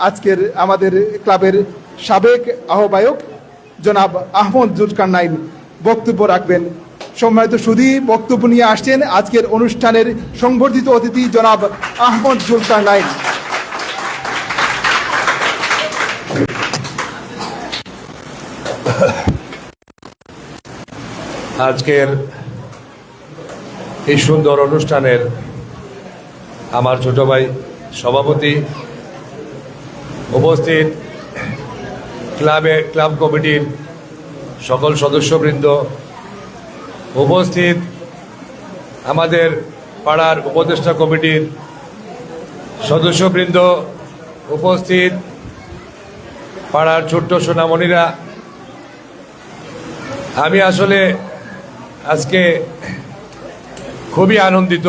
আজকের আমাদের ক্লাবের সাবেক আহ্বায়ক জনাব আহমদ জুলকারনাইন বক্তব্য রাখবেন। সম্মানিত সুধী, বক্তব্য নিয়ে আসছেন আজকের অনুষ্ঠানের সংবর্ধিত অতিথি জনাব আহমদ জুলকারনাইন। আজকের এই সুন্দর অনুষ্ঠানের আমার ছোট ভাই সভাপতি, উপস্থিত ক্লাব কমিটির সকল সদস্যবৃন্দ, উপস্থিত আমাদের পাড়ার উপদেষ্টা কমিটির সদস্যবৃন্দ, উপস্থিত পাড়ার ছোট্ট সোনামণিরা, আমি আসলে আজকে খুবই আনন্দিত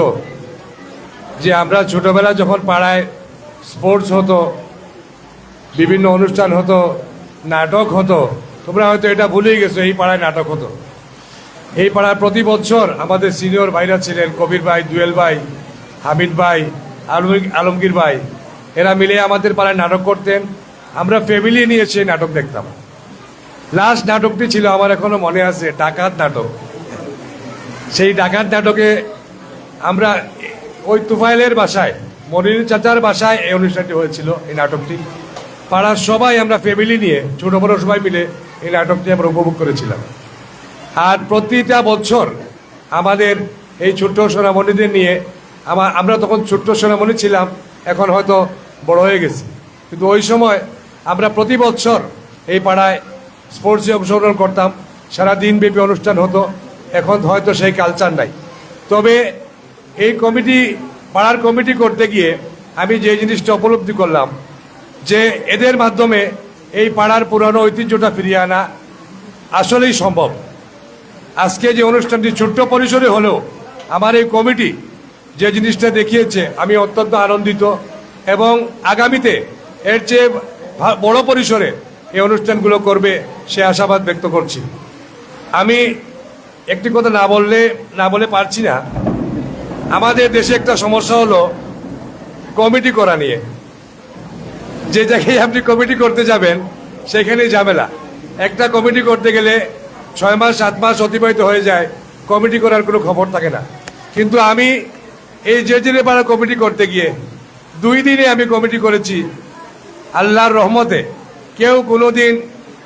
যে আমরা ছোটবেলা যখন পাড়ায় স্পোর্টস হতো, বিভিন্ন অনুষ্ঠান হতো, নাটক হতো, তোমরা হয়তো এটা ভুলেই গেছো, এই পাড়ায় নাটক হতো। এই পাড়ায় প্রতি বছর আমাদের সিনিয়র ভাইরা ছিলেন, কবির ভাই, জুয়েল ভাই, হামিদ ভাই, আলমগীর ভাই, এরা মিলে আমাদের পাড়ায় নাটক করতেন। আমরা ফ্যামিলি নিয়ে সেই নাটক দেখতাম। লাস্ট নাটকটি ছিল আমার এখনো মনে আছে, ডাকাত নাটক। সেই ডাকাত নাটকে আমরা ওই তুফাইলের বাসায়, মনির চাচার বাসায় এই অনুষ্ঠানটি হয়েছিল। এই নাটকটি পাড়ার সবাই আমরা ফ্যামিলি নিয়ে, ছোট বড় সবাই মিলে এই নাটকটি আমরা উপভোগ করেছিলাম। আর প্রতিটা বছর আমাদের এই ছোট্ট সোনামণিদের নিয়ে আমরা তখন ছোট্ট সোনামণি ছিলাম, এখন হয়তো বড় হয়ে গেছি, কিন্তু ওই সময় আমরা প্রতি বছর এই পাড়ায় স্পোর্টসে অংশগ্রহণ করতাম। সারা দিনব্যাপী অনুষ্ঠান হতো। এখন হয়তো সেই কালচার নাই। তবে এই পাড়ার কমিটি করতে গিয়ে আমি যে জিনিসটা উপলব্ধি করলাম যে এদের মাধ্যমে এই পাড়ার পুরানো ঐতিহ্যটা ফিরিয়ে আনা আসলেই সম্ভব। আজকে যে অনুষ্ঠানটি ছোট্ট পরিসরে হলেও আমার এই কমিটি যে জিনিসটা দেখিয়েছে, আমি অত্যন্ত আনন্দিত এবং আগামীতে এর চেয়ে বড় পরিসরে এই অনুষ্ঠানগুলো করবে সে আশাবাদ ব্যক্ত করছি। আমি একটি কথা না বলে পারছি না। আমাদের দেশে একটা সমস্যা হলো কমিটি করা নিয়ে। যে জায়গায় আপনি কমিটি করতে যাবেন সেখানেই ঝামেলা। একটা কমিটি করতে গেলে 6 মাস 7 মাস অতিবাহিত হয়ে যায়, কমিটি করার কোনো খবর থাকে না। কিন্তু আমি এই যে পাড়া কমিটি করতে গিয়ে 2 দিনে আমি কমিটি করেছি। আল্লাহর রহমতে কেউ কোনোদিন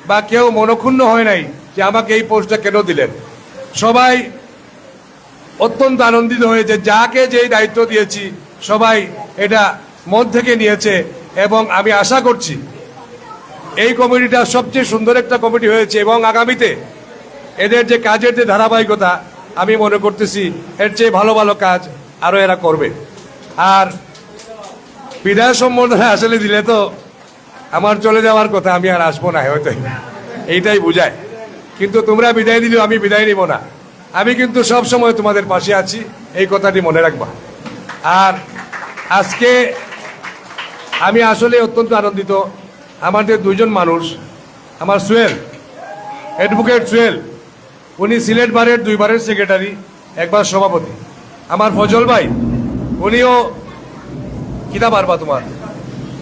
বা কেউ মনক্ষুণ্ণ হয় নাই যে আমাকে এই পোস্টটা কেন দিলেন। সবাই অত্যন্ত আনন্দিত হয়েছে। যাকে যেই দায়িত্ব দিয়েছি সবাই এটা মন থেকে নিয়েছে এবং আমি আশা করছি এই কমিটিটা সবচেয়ে সুন্দর একটা কমিটি হয়েছে এবং আগামীতে এদের যে কাজের যে ধারাবাহিকতা, আমি মনে করতেছি এর চেয়ে ভালো ভালো কাজ আরও এরা করবে। আর বিদায় সম্বর্ধনা আসলে দিলে তো আমার চলে যাওয়ার কথা, আমি আর আসবো না হয়তো, এইটাই বুঝায়। কিন্তু তোমরা বিদায় দিলেও আমি বিদায় নিব না। আমি কিন্তু সব সময় তোমাদের পাশে আছি, এই কথাটি মনে রাখবা। আর আজকে আমি আসলে অত্যন্ত আনন্দিত। আমাদের 2জন মানুষ, আমার সোহেল, অ্যাডভোকেট সোহেল, উনি সিলেট বারের 2 বারের সেক্রেটারি, 1 বার সভাপতি। আমার ফজল ভাই, উনিও কিতা পারবা তোমার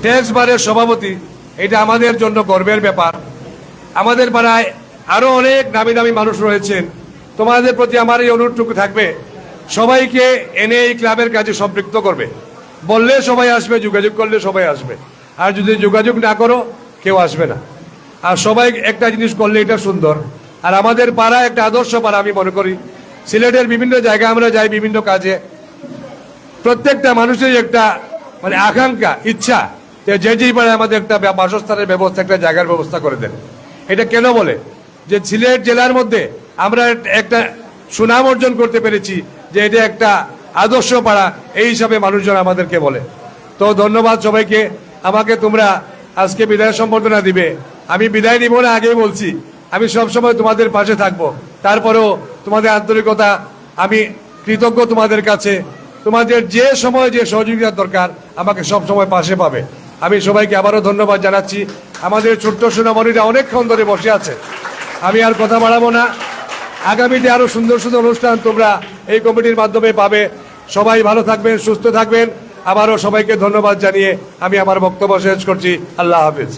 ট্যাক্স বারের সভাপতি। এটা আমাদের জন্য গর্বের ব্যাপার। আমাদের পাড়ায় আরো অনেক নামি দামি মানুষ রয়েছেন। তোমাদের প্রতি আমার এই অনুরোধটুকু থাকবে, সবাইকে এনে এই ক্লাবের কাজে সম্পৃক্ত করবে। বললে সবাই আসবে, যোগাযোগ করলে সবাই আসবে। আর যদি যোগাযোগ না করো কেউ আসবে না। আর সবাই একটা জিনিস করলে এটা সুন্দর। আর আমাদের পাড়া একটা আদর্শ পাড়া আমি মনে করি। সিলেটের বিভিন্ন জায়গায় আমরা যাই বিভিন্ন কাজে, প্রত্যেকটা মানুষেরই একটা মানে আকাঙ্ক্ষা, ইচ্ছা যে যেই পাড়ায় আমাদের একটা বাসস্থানের ব্যবস্থা, একটা জায়গার ব্যবস্থা করে দেন। এটা কেন বলে যে সিলেট জেলার মধ্যে আমরা একটা সুনাম অর্জন করতে পেরেছি যে এটা একটা আদর্শ পাড়া, এই হিসাবে মানুষজন আমাদেরকে বলে। তো ধন্যবাদ সবাইকে। আমাকে তোমরা আজকে বিদায় সম্বর্ধনা দিবে। আমি বিদায় নিব না, আগেই বলছি, আমি সবসময় তোমাদের পাশে থাকবো। তারপরেও তোমাদের আন্তরিকতা, আমি কৃতজ্ঞ তোমাদের কাছে। তোমাদের যে সময় যে সহযোগিতার দরকার আমাকে সব সময় পাশে পাবে। আমি সবাইকে আবারও ধন্যবাদ জানাচ্ছি। আমাদের ছোট্ট সোনামণিরা অনেকক্ষণ ধরে বসে আছে, আমি আর কথা বাড়াবো না। আগামীতে আরো সুন্দর সুন্দর অনুষ্ঠান তোমরা এই কমিটির মাধ্যমে পাবে। সবাই ভালো থাকবেন, সুস্থ থাকবেন। আবারও সবাইকে ধন্যবাদ জানিয়ে আমি আমার বক্তব্য শেষ করছি। আল্লাহ হাফিজ।